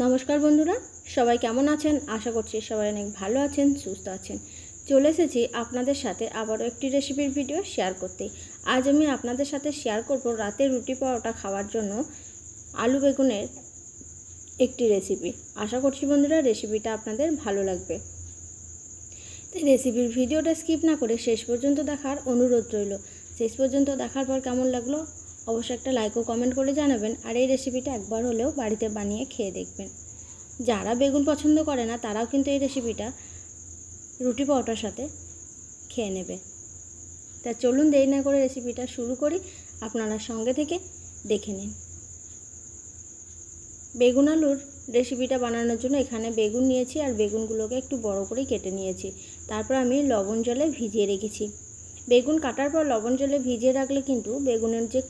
নমস্কার বন্ধুরা, সবাই কেমন আছেন? আশা করছি সবাই অনেক ভালো আছেন, সুস্থ আছেন। চলে এসেছি আপনাদের সাথে আবারও একটি রেসিপির ভিডিও শেয়ার করতে। আজ আমি আপনাদের সাথে শেয়ার করব রাতে রুটি পরোটা খাওয়ার জন্য আলু বেগুনের একটি রেসিপি। আশা করছি বন্ধুরা রেসিপিটা আপনাদের ভালো লাগবে। তাই রেসিপির ভিডিওটা স্কিপ না করে শেষ পর্যন্ত দেখার অনুরোধ রইল। শেষ পর্যন্ত দেখার পর কেমন লাগলো অবশ্যই একটা লাইক ও কমেন্ট করে জানাবেন। আর এই রেসিপিটা একবার হলেও বাড়িতে বানিয়ে খেয়ে দেখবেন। যারা বেগুন পছন্দ করে না তারাও কিন্তু এই রেসিপিটা রুটি পরোটার সাথে খেয়ে নেবে। তা চলুন দেরি না করে রেসিপিটা শুরু করি। আপনারা সঙ্গে থেকে দেখে নিন। বেগুন আলুর রেসিপিটা বানানোর জন্য এখানে বেগুন নিয়েছি আর বেগুনগুলোকে একটু বড় করে কেটে নিয়েছি। তারপর আমি লবণ জলে ভিজিয়ে রেখেছি। বেগুন কাটার পর লবণ জলে ভিজিয়ে রাখলে কিন্তু বেগুনের যে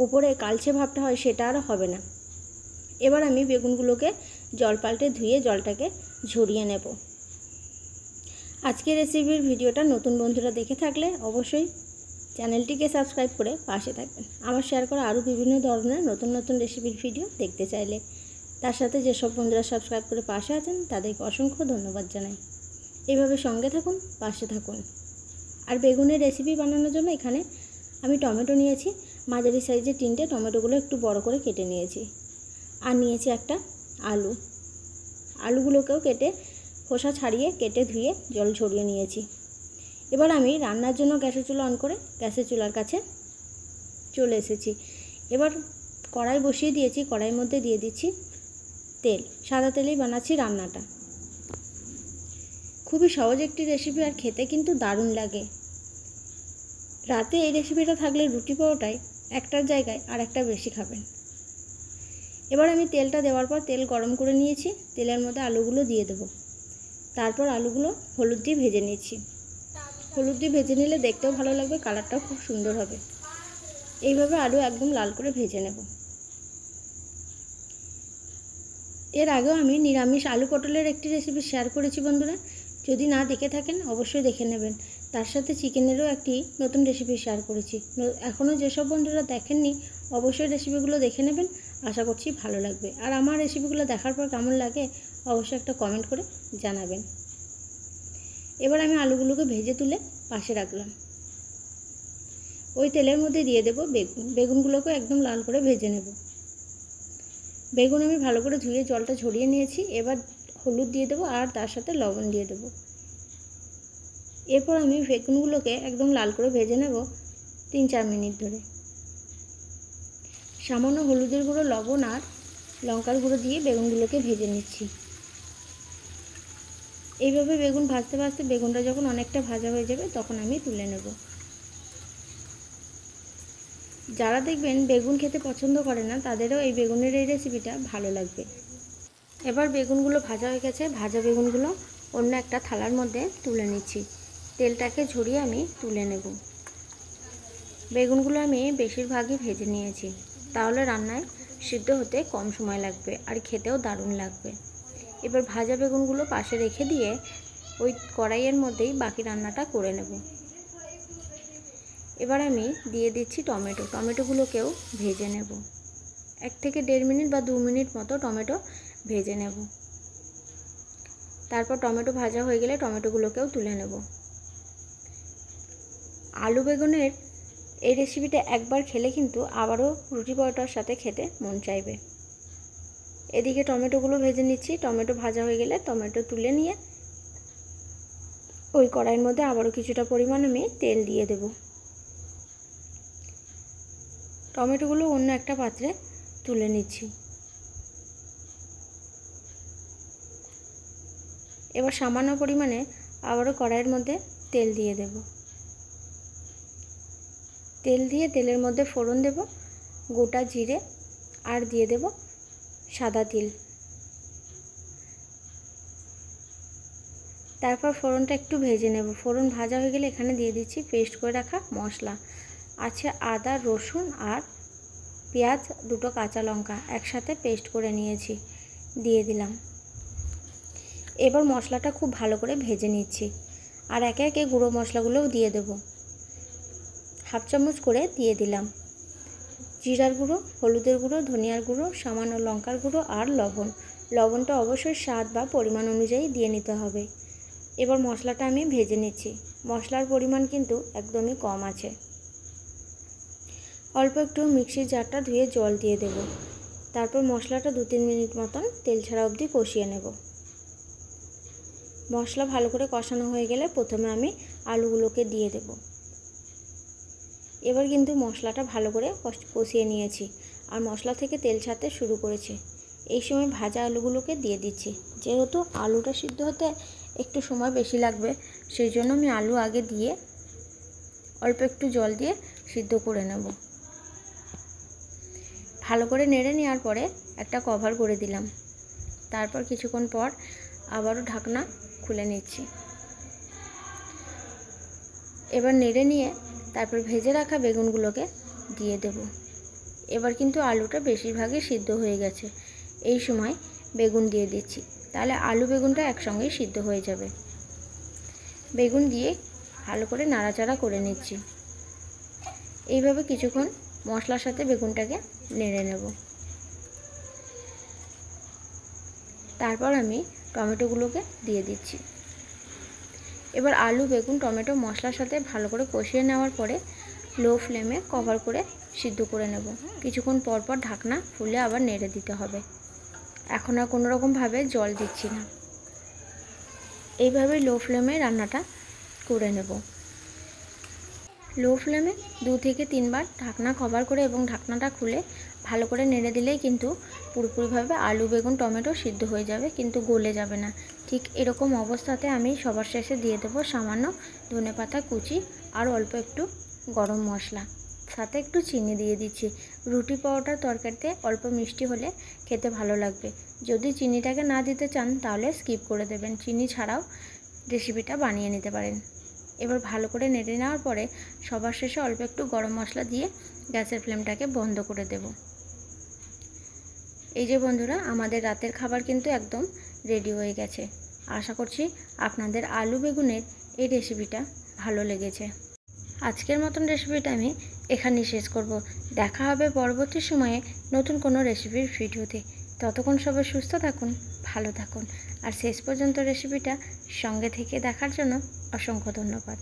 উপরে কালচে ভাবটা হয় সেটা আর হবে না। এবার আমি বেগুনগুলোকে জল পাল্টে ধুয়ে জলটাকে ঝরিয়ে নেব। আজকের রেসিপির ভিডিওটা নতুন বন্ধুরা দেখে থাকলে অবশ্যই চ্যানেলটিকে সাবস্ক্রাইব করে পাশে থাকবেন। আমার শেয়ার করা আরও বিভিন্ন ধরনের নতুন নতুন রেসিপির ভিডিও দেখতে চাইলে। তার সাথে যেসব বন্ধুরা সাবস্ক্রাইব করে পাশে আছেন তাদেরকে অসংখ্য ধন্যবাদ জানাই। এইভাবে সঙ্গে থাকুন, পাশে থাকুন। আর বেগুনের রেসিপি বানানোর জন্য এখানে আমি টমেটো নিয়েছি, মাঝারি সাইজের 3টে টমেটোগুলো একটু বড় করে কেটে নিয়েছি। আর নিয়েছি একটা আলু। আলুগুলোকেও কেটে খোসা ছাড়িয়ে কেটে ধুয়ে জল ঝরিয়ে নিয়েছি। এবার আমি রান্নার জন্য গ্যাসের চুলা অন করে গ্যাসের চুলার কাছে চলে এসেছি। এবার কড়াই বসিয়ে দিয়েছি। কড়াইয়ের মধ্যে দিয়ে দিচ্ছি তেল। সাদা তেলেই বানাচ্ছি রান্নাটা। খুবই সহজ একটি রেসিপি আর খেতে কিন্তু দারুণ লাগে। রাতে এই রেসিপিটা থাকলে রুটি পরোটায় একটার জায়গায় আর একটা বেশি খাবেন। এবার আমি তেলটা দেওয়ার পর তেল গরম করে নিয়েছি। তেলের মধ্যে আলুগুলো দিয়ে দেবো। তারপর আলুগুলো হলুদ দিয়ে ভেজে নিয়েছি। হলুদ দিয়ে ভেজে নিলে দেখতেও ভালো লাগবে, কালারটাও খুব সুন্দর হবে। এইভাবে আলু একদম লাল করে ভেজে নেব। এর আগেও আমি নিরামিষ আলু পটলের একটি রেসিপি শেয়ার করেছি বন্ধুরা। যদি না দেখে থাকেন অবশ্যই দেখে নেবেন। তার সাথে চিকেনেরও একটি নতুন রেসিপি শেয়ার করেছি। এখনও যেসব বন্ধুরা দেখেননি অবশ্যই রেসিপিগুলো দেখে নেবেন। আশা করছি ভালো লাগবে। আর আমার রেসিপিগুলো দেখার পর কেমন লাগে অবশ্যই একটা কমেন্ট করে জানাবেন। এবার আমি আলুগুলোকে ভেজে তুলে পাশে রাখলাম। ওই তেলের মধ্যে দিয়ে দেবো বেগুন। বেগুনগুলোকে একদম লাল করে ভেজে নেব। বেগুন আমি ভালো করে ধুয়ে জলটা ঝরিয়ে নিয়েছি। এবার হলুদ দিয়ে দেবো আর তার সাথে লবণ দিয়ে দেবো। এরপর আমি বেগুনগুলোকে একদম লাল করে ভেজে নেব 3-4 মিনিট ধরে। সামান্য হলুদের গুঁড়ো, লবণ আর লঙ্কার গুঁড়ো দিয়ে বেগুনগুলোকে ভেজে নিচ্ছি। এইভাবে বেগুন ভাজতে ভাজতে বেগুনটা যখন অনেকটা ভাজা হয়ে যাবে তখন আমি তুলে নেব। যারা দেখবেন বেগুন খেতে পছন্দ করে না তাদেরও এই বেগুনের এই রেসিপিটা ভালো লাগবে। এবার বেগুনগুলো ভাজা হয়ে গেছে। ভাজা বেগুনগুলো অন্য একটা থালার মধ্যে তুলে নিচ্ছি। তেলটাকে ঝরিয়ে আমি তুলে নেব। বেগুনগুলো আমি বেশিরভাগই ভেজে নিয়েছি, তাহলে রান্নায় সিদ্ধ হতে কম সময় লাগবে আর খেতেও দারুণ লাগবে। এবার ভাজা বেগুনগুলো পাশে রেখে দিয়ে ওই কড়াইয়ের মধ্যেই বাকি রান্নাটা করে নেব। এবার আমি দিয়ে দিচ্ছি টমেটো। টমেটোগুলোকেও ভেজে নেব। 1 থেকে 1.5 মিনিট বা 2 মিনিট মতো টমেটো ভেজে নেব। তারপর টমেটো ভাজা হয়ে গেলে টমেটোগুলোকেও তুলে নেব। আলু বেগুনের এই রেসিপিটা একবার খেলে কিন্তু আবারও রুটি পরোটার সাথে খেতে মন চাইবে। এদিকে টমেটোগুলো ভেজে নিচ্ছি। টমেটো ভাজা হয়ে গেলে টমেটো তুলে নিয়ে ওই কড়াইয়ের মধ্যে আবারও কিছুটা পরিমাণ আমি তেল দিয়ে দেব। টমেটোগুলো অন্য একটা পাত্রে তুলে নিচ্ছি। এবার সামান্য পরিমাণে আবারও কড়াইয়ের মধ্যে তেল দিয়ে দেব। তেল দিয়ে তেলের মধ্যে ফোড়ন দেব গোটা জিরে আর দিয়ে দেব সাদা তিল। তারপর ফোড়নটা একটু ভেজে নেব। ফোড়ন ভাজা হয়ে গেলে এখানে দিয়ে দিচ্ছি পেস্ট করে রাখা মশলা। আছে আদা, রসুন আর পেঁয়াজ, 2টো কাঁচা লঙ্কা একসাথে পেস্ট করে নিয়েছি, দিয়ে দিলাম। এবার মশলাটা খুব ভালো করে ভেজে নিচ্ছি। আর একে একে গুঁড়ো মশলাগুলোও দিয়ে দেব। 1/2 চামচ করে দিয়ে দিলাম। জিরার গুঁড়ো, হলুদের গুঁড়ো, ধনিয়ার গুঁড়ো, সামান্য লঙ্কার গুঁড়ো আর লবণ। লবণটা অবশ্যই স্বাদ বা পরিমাণ অনুযায়ী দিয়ে নিতে হবে। এবার মশলাটা আমি ভেজে নিচ্ছি। মশলার পরিমাণ কিন্তু একদমই কম আছে। অল্প একটু মিক্সির জারটা ধুয়ে জল দিয়ে দেব। তারপর মশলাটা 2-3 মিনিট মতন তেল ছাড়া অবধি কষিয়ে নেব। মশলা ভালো করে কষানো হয়ে গেলে প্রথমে আমি আলুগুলোকে দিয়ে দেব। এবার কিন্তু মশলাটা ভালো করে কষিয়ে নিয়েছি আর মশলা থেকে তেল ছাড়তে শুরু করেছে। এই সময় ভাজা আলুগুলোকে দিয়ে দিচ্ছি। যেহেতু আলুটা সিদ্ধ হতে একটু সময় বেশি লাগবে, সেই জন্য আমি আলু আগে দিয়ে অল্প একটু জল দিয়ে সিদ্ধ করে নেব। ভালো করে নেড়ে নেওয়ার পরে একটা কভার করে দিলাম। তারপর কিছুক্ষণ পর আবারও ঢাকনা খুলে নিচ্ছি। এবার নেড়ে নিয়ে তারপর ভেজে রাখা বেগুনগুলোকে দিয়ে দেব। এবার কিন্তু আলুটা বেশিরভাগই সিদ্ধ হয়ে গেছে। এই সময় বেগুন দিয়ে দিচ্ছি, তাহলে আলু বেগুনটা একসঙ্গেই সিদ্ধ হয়ে যাবে। বেগুন দিয়ে ভালো করে নাড়াচাড়া করে নিচ্ছি। এইভাবে কিছুক্ষণ মশলার সাথে বেগুনটাকে নেড়ে নেব। তারপর আমি টমেটোগুলোকে দিয়ে দিচ্ছি। এবার আলু, বেগুন, টমেটো মশলার সাথে ভালো করে কষিয়ে নেওয়ার পরে লো ফ্লেমে কভার করে সিদ্ধ করে নেব। কিছুক্ষণ পর পর ঢাকনা খুলে আবার নেড়ে দিতে হবে। এখন আর কোনো রকমভাবে জল দিচ্ছি না। এইভাবে লো ফ্লেমে রান্নাটা করে নেব। লো ফ্লেমে 2 থেকে 3 বার ঢাকনা কভার করে এবং ঢাকনাটা খুলে ভালো করে নেড়ে দিলেই কিন্তু পুরোপুরিভাবে আলু, বেগুন, টমেটো সিদ্ধ হয়ে যাবে, কিন্তু গলে যাবে না। ঠিক এরকম অবস্থাতে আমি সবার শেষে দিয়ে দেবো সামান্য ধনেপাতা কুচি আর অল্প একটু গরম মশলা, সাথে একটু চিনি দিয়ে দিচ্ছি। রুটি পরোটার তরকারিতে অল্প মিষ্টি হলে খেতে ভালো লাগবে। যদি চিনিটাকে না দিতে চান তাহলে স্কিপ করে দেবেন, চিনি ছাড়াও রেসিপিটা বানিয়ে নিতে পারেন। এবার ভালো করে নেড়ে নেওয়ার পরে সবার শেষে অল্প একটু গরম মশলা দিয়ে গ্যাসের ফ্লেমটাকে বন্ধ করে দেব। এই যে বন্ধুরা, আমাদের রাতের খাবার কিন্তু একদম রেডি হয়ে গেছে। আশা করছি আপনাদের আলু বেগুনের এই রেসিপিটা ভালো লেগেছে। আজকের মতন রেসিপিটা আমি এখানেই শেষ করব। দেখা হবে পরবর্তী সময়ে নতুন কোনো রেসিপির ভিডিওতে। ততক্ষণ সবাই সুস্থ থাকুন, ভালো থাকুন, আর শেষ পর্যন্ত রেসিপিটা সঙ্গে থেকে দেখার জন্য অসংখ্য ধন্যবাদ।